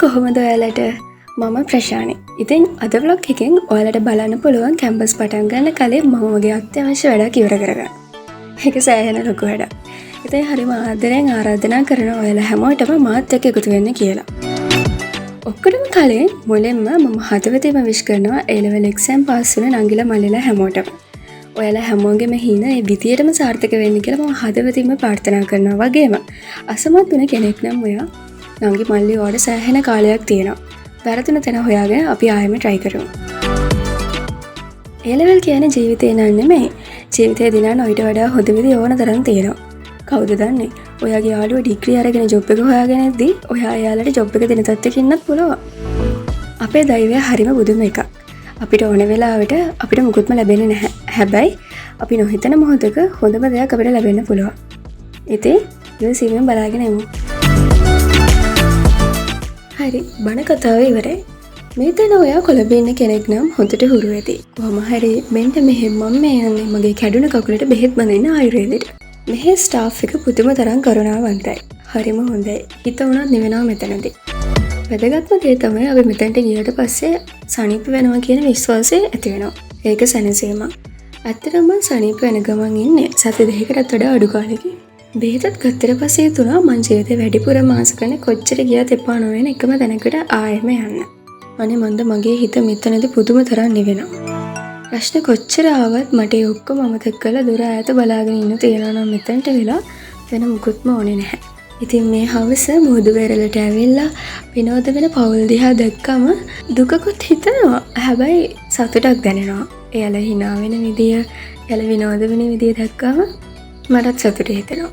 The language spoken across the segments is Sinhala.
කොහොමද ඔයාලට? මම ප්‍රශානි. ඉතින් අද vlog එකෙන් ඔයාලට බලන්න පුළුවන් කැම්පස් පටන් ගන්න කලින් මම මගේ අත්‍යවශ්‍ය වැඩක් ඉවර කරගන්න. ඒක සෑහෙන ලොකු වැඩක්. ඉතින් හරිම ආදරෙන් ආරාධනා කරනවා ඔයාලා හැමෝටම මාත් එක්ක එකතු වෙන්න කියලා. ඔක්කොටම කලින් මුලින්ම මම හදවතින්ම විශ් කරනවා A level exam pass වෙන නංගිලා මල්ලිලා හැමෝටම. ඔයාලා හැමෝගෙම හින ඒ විදියටම සාර්ථක වෙන්න කියලා මම හදවතින්ම ප්‍රාර්ථනා කරනවා. වගේම අසමත් වෙන කෙනෙක් නම් ඔයා නංගි මල්ලි ඔයාලට සෑහෙන කාලයක් තියෙනවා. වැරදුන තැන හොයාගෙන අපි ආයෙම try කරමු. A level කියන්නේ ජීවිතේ නන් නෙමෙයි. ජීවිතේ දිනන ඊට වඩා හොඳ විදිහ ඕන තරම් තියෙනවා. කවුද දන්නේ? ඔයාගේ යාළුවා ඩිග්‍රී අරගෙන ජොබ් එක හොයාගෙන ඉද්දි ඔයා එයාලට ජොබ් එක දෙන තත්ත්වයක ඉන්නත් පුළුවන්. අපේ දෛවය හරිම බුදුම එකක්. අපිට ඕන වෙලාවට අපිට මුකුත්ම ලැබෙන්නේ නැහැ. හැබැයි අපි නොහිතන මොහොතක හොඳම දෙයක් අපිට ලැබෙන්න පුළුවන්. ඉතින් ඉවසීමෙන් බලාගෙන ඉමු. හරි, බණ කතාව ඉවරයි. මේ තැන ඔයා කොළඹ ඉන්න කෙනෙක් නම් හොඳට හුරු ඇති. කොහොම හරි මෙන්න මෙහෙම මම මේ යන්නේ මගේ කැඩුන කකුලට බෙහෙත් බඳින්න ආයුර්වේදෙට. මෙහි ස්ටාෆ් එක පුදුම තරම් කරුණාවන්තයි. හරිම හොඳයි. හිත උනත් නිවෙනවා මෙතනදී. වැදගත්ම දේ තමයි අපි මෙතනට ගියට පස්සේ සනීප වෙනවා කියන විශ්වාසය ඇති වෙනවා. ඒක සැනසීමක්. ඇත්තටම මම සනීප වෙන ගමන් ඉන්නේ සති දෙකකටත් වඩා අඩු කාලෙකින්. බෙහෙතත් ගත්තට පස්සේ තුනා මං ජීවිතේ වැඩිපුර මාස ගන්න කොච්චර ගියත් එපා නොවන එකම තැනකට ආයෙම යන්න. අනේ මන්ද මගේ හිත මෙතනදී පුදුම තරම් නිවෙනවා. ප්‍රශ්න කොච්චර ආවත් මට ඒ ඔක්කොම අමතක කරලා දුර ඈත බලාගෙන ඉන්න තියනවා නම් මෙතනට වෙලා වෙන මුකුත්ම ඕනේ නැහැ. ඉතින් මේ හවස මුහුදු වෙරළට ඇවිල්ලා විනෝද වෙන පවුල් දිහා දැක්කම දුකකුත් හිතෙනවා. හැබැයි සතුටක් දැනෙනවා. එයාලා hina වෙන විදිය, එයාලා විනෝද වෙන විදිය දැක්කම මටත් සතුට හිතෙනවා.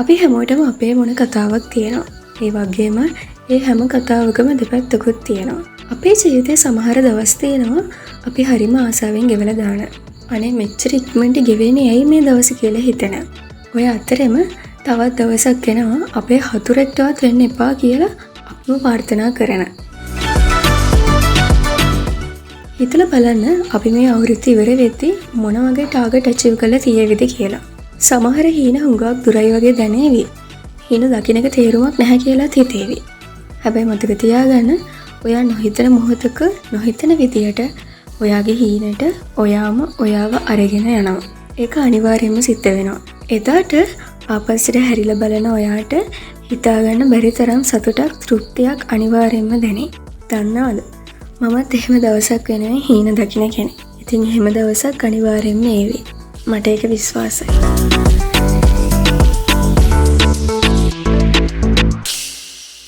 අපි හැමෝටම අපේ මොන කතාවක් තියෙනවා. ඒ වගේම ඒ හැම කතාවකම දෙපැත්තකුත් තියෙනවා. අපේ ජීවිතේ සමහර දවස් තියෙනවා අපි හරිම ආසාවෙන් ගෙවලා දාන. අනේ මෙච්චර ඉක්මනට ගෙවෙන්නේ ඇයි මේ දවස් කියලා හිතෙන. ඔය අතරෙම තවත් දවසක් එනවා අපේ හතුරෙක්ටවත් වෙන්න එපා කියලා අපිම ප්‍රාර්ථනා කරන. හිතලා බලන්න අපි මේ අවුරුද්ද ඉවර වෙද්දී මොන වගේ ටාගට් අචීව් කරලා තියෙවිද කියලා. සමහර හීන හුඟක් දුරයි වගේ දැනේවි. හීන දකින්නක තේරුමක් නැහැ කියලාත් හිතේවි. හැබැයි මතක තියාගන්න ඔයා නොහිතන මොහොතක නොහිතන විදියට ඔයාගේ හීනට ඔයාම ඔයාව අරගෙන යනවා. ඒක අනිවාර්යයෙන්ම සිද්ධ වෙනවා. එදාට ආපස්සට හැරිලා බලන ඔයාට හිතාගන්න බැරි තරම් සතුටක් තෘප්තියක් අනිවාර්යයෙන්ම දැනේ. දන්නවද? මමත් එහෙම දවසක් වෙනුවෙන් හීන දකින්න කෙනෙක්. ඉතින් එහෙම දවසක් අනිවාර්යයෙන්ම ඒවි. මට ඒක විශ්වාසයි.